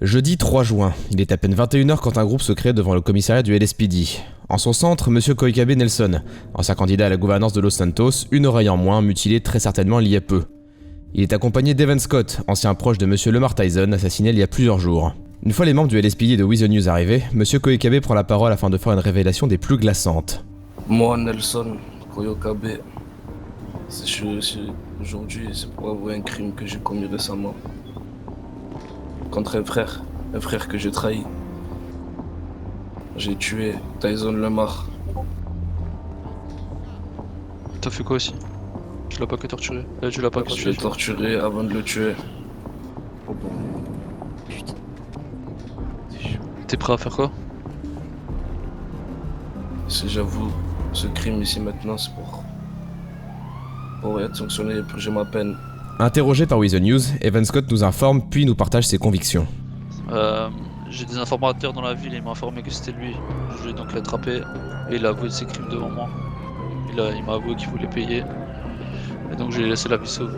Jeudi 3 juin, il est à peine 21 h quand un groupe se crée devant le commissariat du LSPD. En son centre, M. Koikabe Nelson, ancien candidat à la gouvernance de Los Santos, une oreille en moins, mutilé très certainement il y a peu. Il est accompagné d'Evan Scott, ancien proche de M. Lemar Tyson, assassiné il y a plusieurs jours. Une fois les membres du LSPD de Weasel News arrivés, M. Koikabe prend la parole afin de faire une révélation des plus glaçantes. Moi, Nelson Koikabe, aujourd'hui, c'est pour avouer un crime que j'ai commis récemment. Contre un frère que j'ai trahi. J'ai tué Tyson Lemar. T'as fait quoi aussi? Tu l'as pas que torturé? Tu l'as pas que Je l'ai torturé avant de le tuer. Putain. T'es prêt à faire quoi? Si j'avoue ce crime ici maintenant, c'est pour être sanctionné et purger ma peine. Interrogé par Weasel News, Evan Scott nous informe puis nous partage ses convictions. J'ai des informateurs dans la ville et il m'a informé que c'était lui. Je l'ai donc attrapé et il a avoué ses crimes devant moi. Il m'a avoué qu'il voulait payer et donc j'ai laissé la vie sauve.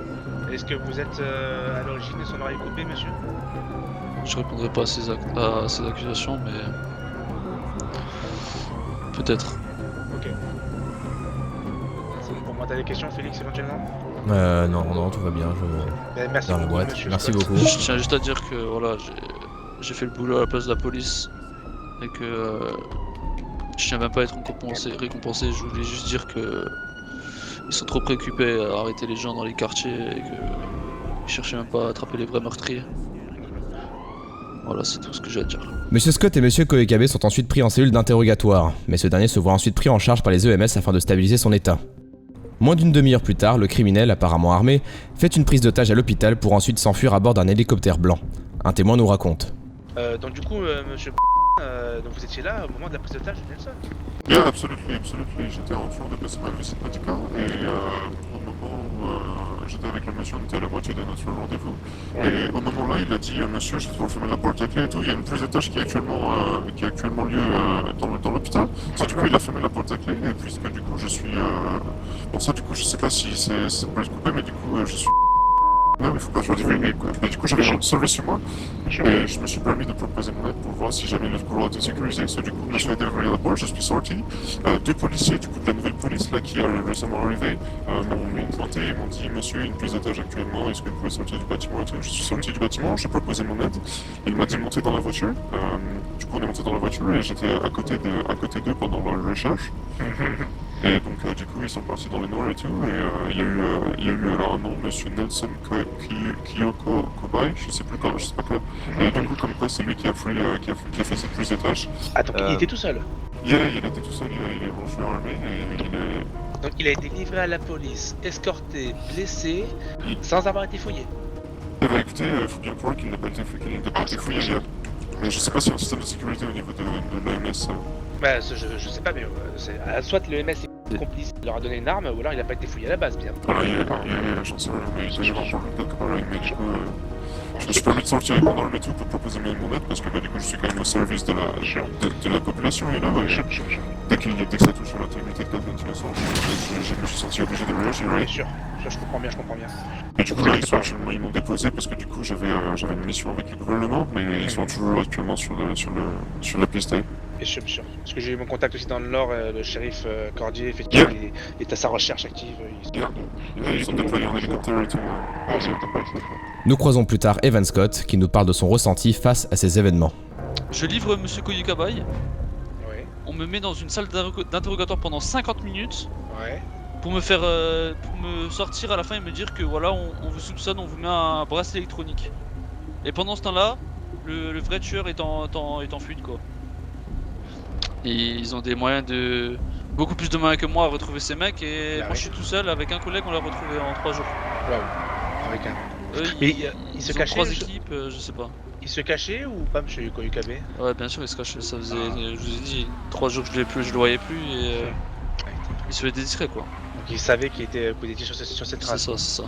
Est-ce que vous êtes à l'origine de son oreille coupée, monsieur? Je répondrai pas à ces accusations, mais peut-être. Ok. C'est bon pour moi. T'as des questions, Félix, éventuellement? Non, tout va bien, Merci dans la beaucoup, boîte. monsieur Merci Scott. beaucoup. Je tiens juste à dire que voilà, j'ai fait le boulot à la place de la police et que je tiens même pas à être récompensé. Je voulais juste dire que ils sont trop préoccupés à arrêter les gens dans les quartiers et qu'ils cherchaient même pas à attraper les vrais meurtriers. Voilà, c'est tout ce que j'ai à dire. Monsieur Scott et Monsieur Koikabe sont ensuite pris en cellule d'interrogatoire, mais ce dernier se voit ensuite pris en charge par les EMS afin de stabiliser son état. Moins d'une demi-heure plus tard, le criminel, apparemment armé, fait une prise d'otage à l'hôpital pour ensuite s'enfuir à bord d'un hélicoptère blanc. Un témoin nous raconte. Donc du coup, monsieur donc vous étiez là au moment de la prise d'otage de Nelson? Yeah, absolutely. J'étais en train de passer ma visite médicale et au moment où j'étais avec le monsieur, on était à la moitié de notre rendez-vous. Et au moment-là, il a dit monsieur, je vais devoir fermer la porte à clé et tout. Il y a une prise d'otage qui a actuellement lieu dans l'hôpital. So, du coup, il a fermé la porte à clé et puisque du coup, je suis. Bon, ça, du coup, je sais pas si c'est pour le couper, mais du coup, je suis. Non, mais faut pas faire du vrai quoi. Et du coup, j'avais mon service sur moi. Et je me suis permis de proposer mon aide pour voir si j'avais le couloir de sécurité. So, du coup, je suis déroulé la porte, je suis sorti. Deux policiers, du coup, de la nouvelle police là qui est récemment arrivée, m'ont pointé et m'ont dit monsieur, une prise d'otage actuellement, est-ce que vous pouvez sortir du bâtiment et tout. Je suis sorti du bâtiment, j'ai proposé mon aide. Il m'a dit de monter dans la voiture. Du coup, on est monté dans la voiture et j'étais à côté d'eux pendant leur recherche. Et donc, du coup, ils sont partis dans le nord et tout. Et il y a eu un nom, monsieur Nelson Kyoko Kobai, je sais pas quoi. Et du coup, comme quoi, c'est lui qui a fait cette prise de tâche. Ah, donc il était tout seul? Il était tout seul, il est branché armé et il est. Donc il a été livré à la police, escorté, blessé, sans avoir été fouillé. Eh ben, écoutez, il faut bien croire qu'il n'a pas été fouillé. Mais je sais pas s'il y a un système de sécurité au niveau de l'OMS. Bah, je sais pas, mais soit l'EMS est complice, il leur a donné une arme, ou alors il a pas été fouillé à la base, bien. Voilà, j'en sais rien, mais il doit y avoir quelque part avec, mais du coup, je me suis permis de sortir pendant le métro pour proposer mon aide parce que du coup, je suis quand même au service de la population et là, dès que ça touche à l'intégrité de quelqu'un, tu le sens, je me suis senti obligé de réagir. Bien sûr, je comprends bien. Et du coup, là, ils m'ont déposé parce que du coup, j'avais une mission avec le gouvernement, mais ils sont toujours actuellement sur la piste. Bien sûr. Parce que j'ai eu mon contact aussi dans le Nord, le shérif Cordier, effectivement, il est à sa recherche active. Ils ont déployé un hélicoptère et tout. Nous croisons plus tard Evan Scott qui nous parle de son ressenti face à ces événements. Je livre Monsieur Koikabe. Ouais. On me met dans une salle d'interrogatoire pendant 50 minutes. Ouais. Pour me sortir à la fin et me dire que voilà, on vous soupçonne, on vous met un bracelet électronique. Et pendant ce temps-là, le vrai tueur est en fuite quoi. Et ils ont des moyens beaucoup plus de moyens que moi à retrouver ces mecs et moi je suis tout seul avec un collègue, on l'a retrouvé en 3 jours. Waouh. Avec un. Mais il se ont cachait 3 équipes, je sais pas. Il se cachait ou pas, monsieur Koikabe? Ouais, bien sûr, il se cachait. Ça faisait, je vous ai dit, 3 jours que je le voyais plus et il se faisait discret quoi. Donc il savait qu'il était sur cette trace. C'est ça.